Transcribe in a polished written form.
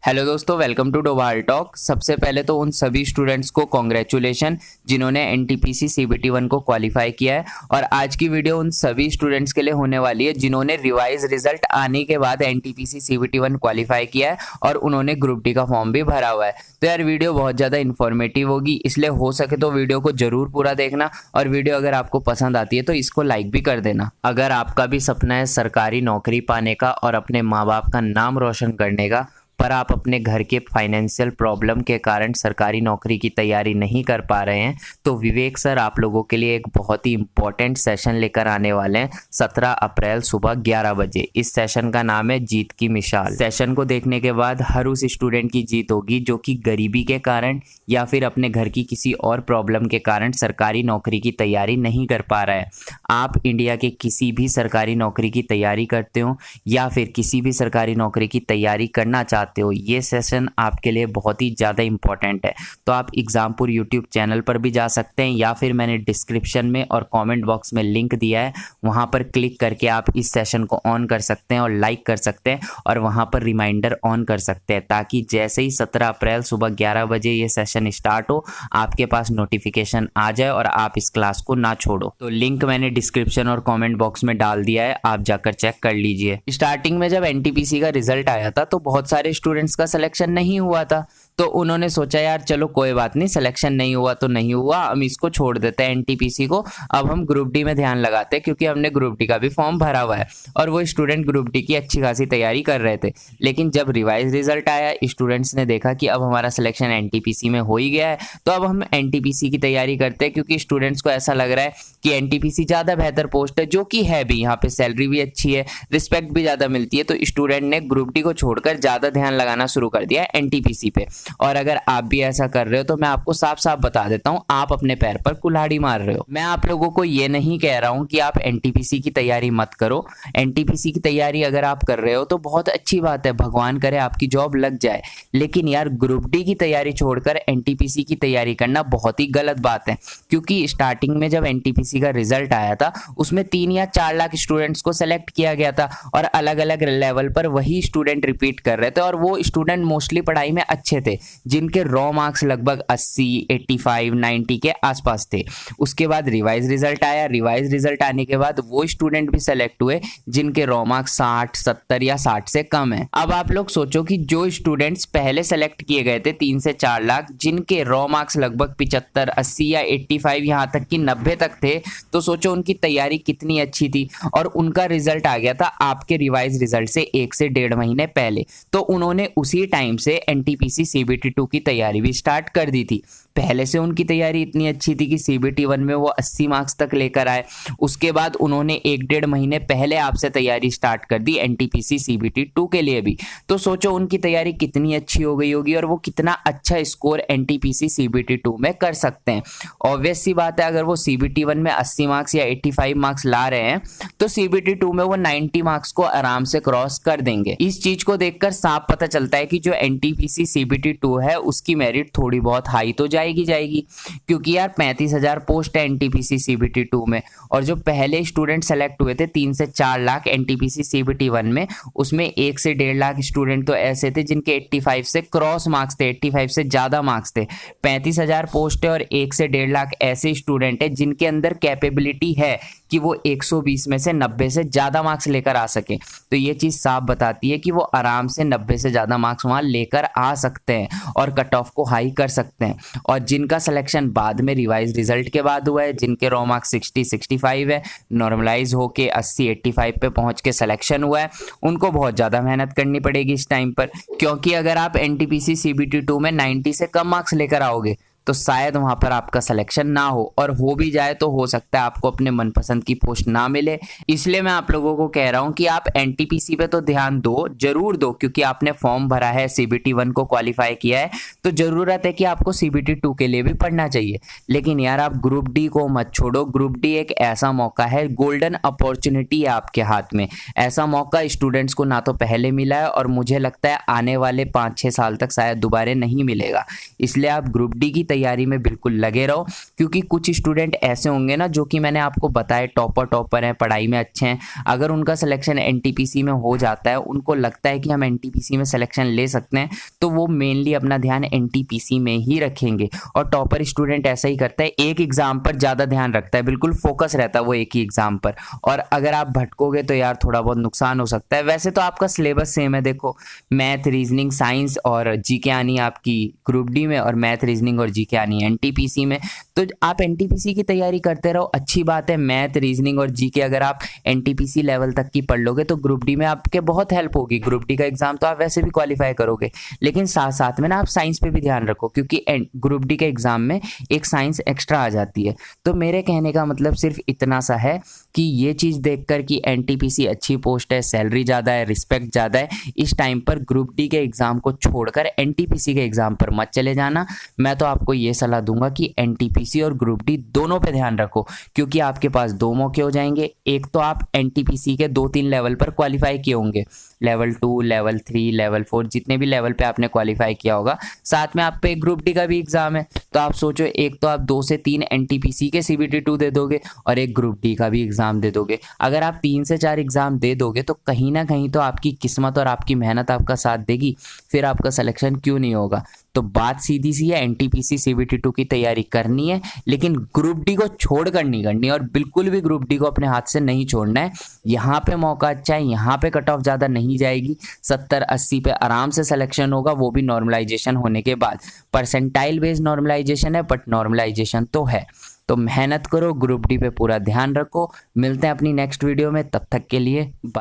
Hello दोस्तों, welcome to Doval talk. सबसे पहले तो उन सभी स्टूडेंट्स को कॉन्ग्रेचुलेशन जिन्होंने एनटीपीसी सीबीटी 1 को क्वालिफाई किया है। और आज की वीडियो उन सभी स्टूडेंट्स के लिए होने वाली है जिन्होंने रिवाइज रिजल्ट आने के बाद एनटीपीसी सीबीटी 1 क्वालिफाई किया है और उन्होंने ग्रुप डी का फॉर्म भी भरा हुआ है। तो यार वीडियो बहुत ज़्यादा इन्फॉर्मेटिव होगी, इसलिए हो सके तो वीडियो को जरूर पूरा देखना। और वीडियो अगर आपको पसंद आती है तो इसको लाइक भी कर देना। अगर आपका भी सपना है सरकारी नौकरी पाने का और अपने माँ बाप का नाम रोशन करने का, पर आप अपने घर के फाइनेंशियल प्रॉब्लम के कारण सरकारी नौकरी की तैयारी नहीं कर पा रहे हैं, तो विवेक सर आप लोगों के लिए एक बहुत ही इंपॉर्टेंट सेशन लेकर आने वाले हैं 17 अप्रैल सुबह 11 बजे। इस सेशन का नाम है जीत की मिसाल। सेशन को देखने के बाद हर उस स्टूडेंट की जीत होगी जो कि गरीबी के कारण या फिर अपने घर की किसी और प्रॉब्लम के कारण सरकारी नौकरी की तैयारी नहीं कर पा रहा है। आप इंडिया के किसी भी सरकारी नौकरी की तैयारी करते हो या फिर किसी भी सरकारी नौकरी की तैयारी करना चाहते हो, ये सेशन आपके लिए बहुत ही ज़्यादा इंपॉर्टेंट है। तो आप एग्जामपुर यूट्यूब चैनल पर भी जा सकते हैं या फिर मैंने डिस्क्रिप्शन में और कमेंट बॉक्स में लिंक दिया है, वहां पर क्लिक करके आप इस सेशन को ऑन कर सकते हैं और लाइक कर सकते हैं और वहां पर रिमाइंडर ऑन कर सकते हैं, ताकि जैसे ही 17 अप्रैल सुबह 11 बजे ये सेशन स्टार्ट हो आपके पास नोटिफिकेशन आ जाए और आप इस क्लास को ना छोड़ो। तो लिंक मैंने डिस्क्रिप्शन और कॉमेंट बॉक्स में डाल दिया है, आप जाकर चेक कर लीजिए। स्टार्टिंग में जब एनटीपीसी का रिजल्ट आया था तो बहुत सारे स्टूडेंट्स का सिलेक्शन नहीं हुआ था, तो उन्होंने सोचा यार चलो कोई बात नहीं, सिलेक्शन नहीं हुआ तो नहीं हुआ, हम इसको छोड़ देते हैं एनटीपीसी को, अब हम ग्रुप डी में ध्यान लगाते हैं क्योंकि हमने ग्रुप डी का भी फॉर्म भरा हुआ है। और वो स्टूडेंट ग्रुप डी की अच्छी खासी तैयारी कर रहे थे। लेकिन जब रिवाइज रिजल्ट आया, स्टूडेंट्स ने देखा कि अब हमारा सिलेक्शन एनटीपीसी में हो ही गया है, तो अब हम एनटीपीसी की तैयारी करते हैं क्योंकि स्टूडेंट्स को ऐसा लग रहा है कि एनटीपीसी ज़्यादा बेहतर पोस्ट है, जो कि है भी। यहाँ पे सैलरी भी अच्छी है, रिस्पेक्ट भी ज़्यादा मिलती है। तो स्टूडेंट ने ग्रुप डी को छोड़कर ज़्यादा ध्यान लगाना शुरू कर दिया एनटीपीसी पे। और अगर आप भी ऐसा कर रहे हो तो मैं आपको साफ साफ बता देता हूं, आप अपने पैर पर कुल्हाड़ी मार रहे हो। मैं आप लोगों को ये नहीं कह रहा हूं कि आप एनटीपीसी की तैयारी मत करो। एनटीपीसी की तैयारी अगर आप कर रहे हो तो बहुत अच्छी बात है, भगवान करे आपकी जॉब लग जाए। लेकिन यार ग्रुप डी की तैयारी छोड़कर एनटीपीसी की तैयारी करना बहुत ही गलत बात है, क्योंकि स्टार्टिंग में जब एनटीपीसी का रिजल्ट आया था उसमें 3 या 4 लाख स्टूडेंट्स को सेलेक्ट किया गया था और अलग अलग लेवल पर वही स्टूडेंट रिपीट कर रहे थे। और वो स्टूडेंट मोस्टली पढ़ाई में अच्छे थे, जिनके रॉ मार्क्स लगभग 80, 85, 90 के आसपास थे। उसके बाद रिवाइज रिजल्ट आया। रिवाइज रिजल्ट आने के बाद वो स्टूडेंट भी सेलेक्ट हुए जिनके रॉ मार्क्स 60, 70 या 60 से कम है। अब आप लोग सोचो कि जो स्टूडेंट्स पहले सेलेक्ट किए गए थे 3 से 4 लाख, जिनके रॉ मार्क्स लगभग 75, 80 या 85 यहाँ तक कि 90 तक थे, तो सोचो उनकी तैयारी कितनी अच्छी थी। और उनका रिजल्ट आ गया था आपके रिवाइज रिजल्ट से 1 से 1.5 महीने पहले, तो उन्होंने उसी टाइम से एनटीपीसी सीबीटी 2 की तैयारी भी स्टार्ट कर दी थी। पहले से उनकी तैयारी इतनी अच्छी थी कि सीबीटी 1 में वो 80 मार्क्स तक लेकर आए। उसके बाद उन्होंने 1-1.5 महीने पहले आपसे तैयारी स्टार्ट कर दी एनटीपीसी सीबीटी 2 के लिए भी। तो सोचो उनकी तैयारी कितनी अच्छी हो गई होगी और वो कितना अच्छा स्कोर एनटीपीसी सीबीटी 2 में कर सकते हैं। ऑब्वियस सी बात है, अगर वो सीबीटी 1 में 80 मार्क्स या 85 मार्क्स ला रहे हैं तो सीबीटी 2 में वो 90 मार्क्स को आराम से क्रॉस कर देंगे। इस चीज को देखकर साफ पता चलता है कि जो एनटीपीसी सीबीटी 2 है उसकी मेरिट थोड़ी बहुत हाई तो जाएगी, क्योंकि यार 35,000 पोस्ट है एनटीपीसी सीबीटी 2 में। और जो पहले स्टूडेंट सेलेक्ट हुए थे 3 से 4 लाख एनटीपीसी सीबीटी 1 में, उसमें 1 से 1.5 लाख स्टूडेंट तो ऐसे थे जिनके 85 से क्रॉस मार्क्स थे, 85 से ज्यादा मार्क्स थे। 35,000 पोस्ट है और 1 से 1.5 लाख ऐसे स्टूडेंट है जिनके अंदर कैपेबिलिटी है कि वो 120 में से 90 से ज्यादा मार्क्स लेकर आ सके। तो ये चीज साफ बताती है कि वो आराम से 90 से ज्यादा मार्क्स वहां लेकर आ सकते हैं और कट ऑफ को हाई कर सकते हैं। और जिनका सिलेक्शन बाद में रिवाइज रिजल्ट के बाद हुआ है, जिनके रॉ मार्क्स 60, 65 है, नॉर्मलाइज होके 80, 85 पे पहुंच के सिलेक्शन हुआ है, उनको बहुत ज्यादा मेहनत करनी पड़ेगी इस टाइम पर। क्योंकि अगर आप एनटीपीसी सीबीटी 2 में 90 से कम मार्क्स लेकर आओगे तो शायद वहां पर आपका सिलेक्शन ना हो, और हो भी जाए तो हो सकता है आपको अपने मनपसंद की पोस्ट ना मिले। इसलिए मैं आप लोगों को कह रहा हूं कि आप एनटीपीसी पे तो ध्यान दो, जरूर दो, क्योंकि आपने फॉर्म भरा है, सीबीटी 1 को क्वालिफाई किया है, तो जरूरत है कि आपको सीबीटी 2 के लिए भी पढ़ना चाहिए। लेकिन यार आप ग्रुप डी को मत छोड़ो। ग्रुप डी एक ऐसा मौका है, गोल्डन अपॉर्चुनिटी है आपके हाथ में। ऐसा मौका स्टूडेंट्स को ना तो पहले मिला है और मुझे लगता है आने वाले 5-6 साल तक शायद दोबारा नहीं मिलेगा। इसलिए आप ग्रुप डी की तैयारी में बिल्कुल लगे रहो, क्योंकि कुछ स्टूडेंट ऐसे होंगे ना जो कि मैंने आपको बताया टॉपर हैं, पढ़ाई में अच्छे हैं, अगर उनका सिलेक्शन एनटीपीसी में हो जाता है, उनको लगता है कि हम एनटीपीसी में सिलेक्शन ले सकते हैं, तो वो मेनली अपना ध्यान एनटीपीसी में ही रखेंगे। और टॉपर स्टूडेंट ऐसा ही करता है, एक एग्जाम पर ज़्यादा ध्यान रखता है, बिल्कुल फोकस रहता है वो एक ही एग्जाम पर, और अगर आप भटकोगे तो यार थोड़ा बहुत नुकसान हो सकता है। वैसे तो आपका सिलेबस सेम है, देखो मैथ, रीजनिंग, साइंस और जीके आनी आपकी ग्रुप डी में, और मैथ, रीजनिंग और जीके आनी एनटीपीसी में। तो आप एनटीपीसी की तैयारी करते रहो, अच्छी बात है। मैथ, रीजनिंग और जीके अगर आप एनटीपीसी लेवल तक की पढ़ लोगे तो ग्रुप डी में आपके बहुत हेल्प होगी। ग्रुप डी का एग्जाम तो आप वैसे भी क्वालिफाई करोगे, लेकिन साथ साथ में ना आप साइंस पे भी ध्यान रखो, क्योंकि ग्रुप डी के एग्जाम में एक साइंस एक्स्ट्रा आ जाती है। तो मेरे कहने का मतलब सिर्फ इतना सा है कि ये चीज़ देखकर कि एनटीपीसी अच्छी पोस्ट है, सैलरी ज़्यादा है, रिस्पेक्ट ज़्यादा है, इस टाइम पर ग्रुप डी के एग्जाम को छोड़कर एनटीपीसी के एग्जाम पर मत चले जाना। मैं तो आपको ये सलाह दूंगा कि एनटीपीसी और ग्रुप डी दोनों पे ध्यान रखो, क्योंकि आपके पास दो मौके हो जाएंगे। एक तो आप एनटीपीसी के 2-3 लेवल पर क्वालिफाई किए होंगे, लेवल 2, लेवल 3, लेवल 4, जितने भी लेवल पे आपने क्वालिफाई किया होगा, साथ में आप पे ग्रुप डी का भी एग्जाम है। तो आप सोचो, एक तो आप 2 से 3 एनटीपीसी के सीबीटी 2 दे दोगे और एक ग्रुप डी का भी एग्जाम दे दोगे। अगर आप 3 से 4 एग्जाम दे दोगे तो कहीं ना कहीं तो आपकी किस्मत और आपकी मेहनत आपका साथ देगी, फिर आपका सिलेक्शन क्यों नहीं होगा। तो बात सीधी सी है, एनटीपीसी सीबीटी 2 की तैयारी करनी है, लेकिन ग्रुप डी को छोड़कर नहीं करनी, और बिल्कुल भी ग्रुप डी को अपने हाथ से नहीं छोड़ना है। यहाँ पे मौका अच्छा है, यहाँ पे कट ऑफ ज़्यादा नहीं जाएगी, 70-80 पे आराम से सिलेक्शन होगा, वो भी नॉर्मलाइजेशन होने के बाद। परसेंटाइल बेस्ड नॉर्मलाइजेशन है, बट नॉर्मलाइजेशन तो है। तो मेहनत करो, ग्रुप डी पे पूरा ध्यान रखो। मिलते हैं अपनी नेक्स्ट वीडियो में, तब तक के लिए बाय।